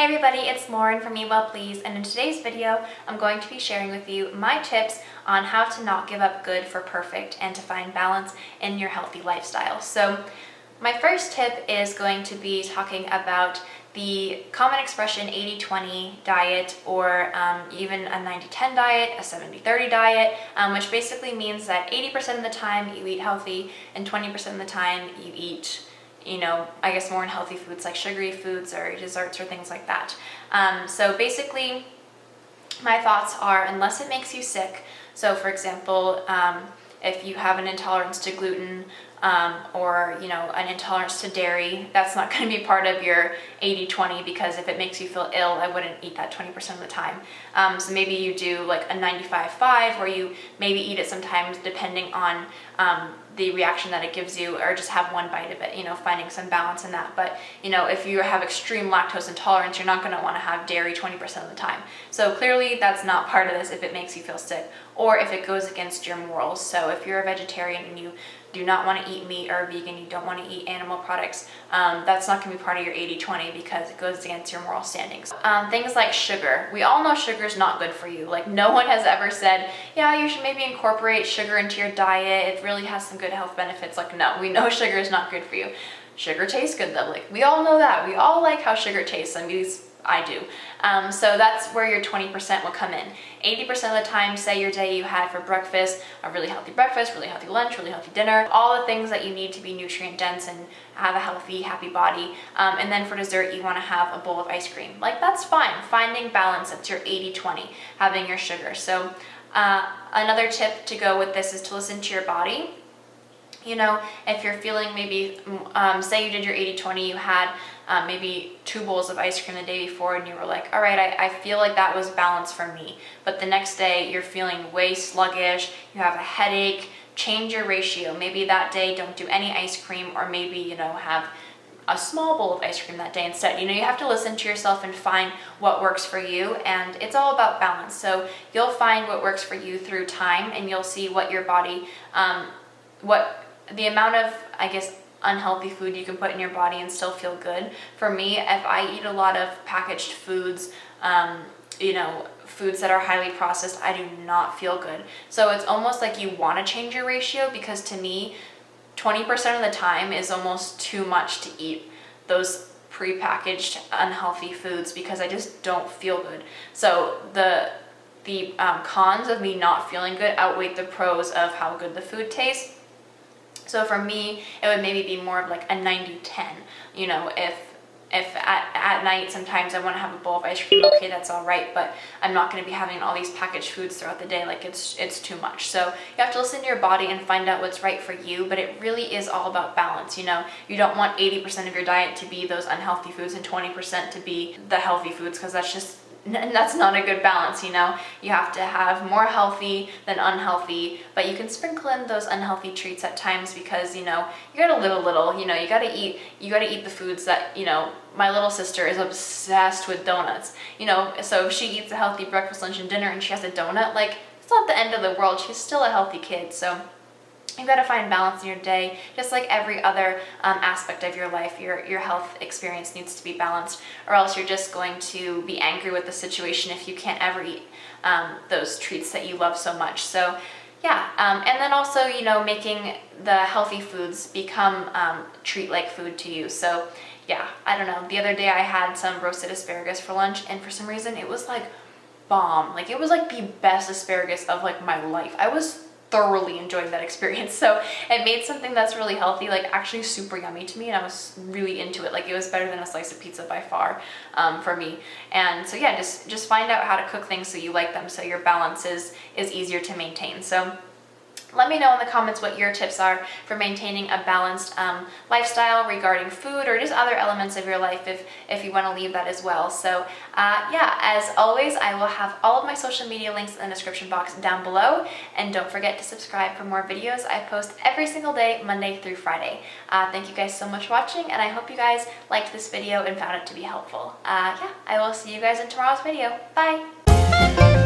everybody, it's Lauren from Eat Well Please, and in today's video, I'm going to be sharing with you my tips on how to not give up good for perfect and to find balance in your healthy lifestyle. So my first tip is going to be talking about the common expression 80-20 diet, or even a 90-10 diet, a 70-30 diet, which basically means that 80% of the time you eat healthy and 20% of the time you eat I guess more unhealthy foods like sugary foods or desserts or things like that. So basically, my thoughts are, unless it makes you sick, so for example, if you have an intolerance to gluten or an intolerance to dairy, that's not going to be part of your 80-20, because if it makes you feel ill, I wouldn't eat that 20% of the time. So maybe you do like a 95-5, where you maybe eat it sometimes depending on the reaction that it gives you, or just have one bite of it, finding some balance in that. But if you have extreme lactose intolerance, you're not going to want to have dairy 20% of the time. So clearly that's not part of this if it makes you feel sick, or if it goes against your morals. So if you're a vegetarian and you do not want to eat meat, or a vegan, you don't want to eat animal products, that's not going to be part of your 80-20 because it goes against your moral standings. Things like sugar. We all know sugar is not good for you. Like, no one has ever said, yeah, you should maybe incorporate sugar into your diet. It really has some good health benefits. Like, no, we know sugar is not good for you. Sugar tastes good though. Like, we all know that. We all like how sugar tastes. I do. So that's where your 20% will come in. 80% of the time, say your day you had for breakfast a really healthy breakfast, really healthy lunch, really healthy dinner, all the things that you need to be nutrient dense and have a healthy, happy body. And then for dessert, you want to have a bowl of ice cream. Like, that's fine. Finding balance, that's your 80-20, having your sugar. So another tip to go with this is to listen to your body. If you're feeling maybe, say you did your 80-20, you had maybe 2 bowls of ice cream the day before, and you were like, all right, I feel like that was balance for me. But the next day you're feeling way sluggish, you have a headache, change your ratio. Maybe that day don't do any ice cream, or maybe, have a small bowl of ice cream that day instead. You have to listen to yourself and find what works for you, and it's all about balance. So you'll find what works for you through time, and you'll see what your body, what the amount of, I guess, unhealthy food you can put in your body and still feel good. For me, if I eat a lot of packaged foods, foods that are highly processed, I do not feel good. So it's almost like you want to change your ratio, because to me, 20% of the time is almost too much to eat those prepackaged unhealthy foods, because I just don't feel good. So the cons of me not feeling good outweigh the pros of how good the food tastes. So for me, it would maybe be more of like a 90-10. If at night sometimes I want to have a bowl of ice cream, okay, that's all right, but I'm not going to be having all these packaged foods throughout the day. Like, it's too much. So you have to listen to your body and find out what's right for you, but it really is all about balance. You don't want 80% of your diet to be those unhealthy foods and 20% to be the healthy foods, because that's not a good balance. You have to have more healthy than unhealthy, but you can sprinkle in those unhealthy treats at times, because you gotta live a little. You gotta eat the foods that, my little sister is obsessed with donuts. So if she eats a healthy breakfast, lunch, and dinner, and she has a donut, like, it's not the end of the world. She's still a healthy kid. So you've got to find balance in your day, just like every other aspect of your life. Your health experience needs to be balanced, or else you're just going to be angry with the situation if you can't ever eat those treats that you love so much. So yeah, and then also, making the healthy foods become treat-like food to you. So yeah, I don't know. The other day I had some roasted asparagus for lunch, and for some reason it was like bomb. Like, it was like the best asparagus of like my life. I was thoroughly enjoying that experience. So it made something that's really healthy, like, actually super yummy to me, and I was really into it. Like, it was better than a slice of pizza by far for me. And so yeah, just find out how to cook things so you like them, so your balance is easier to maintain. So let me know in the comments what your tips are for maintaining a balanced lifestyle regarding food, or just other elements of your life, if you want to leave that as well. So yeah, as always, I will have all of my social media links in the description box down below, and don't forget to subscribe for more videos. I post every single day, Monday through Friday. Thank you guys so much for watching, and I hope you guys liked this video and found it to be helpful. Yeah, I will see you guys in tomorrow's video. Bye!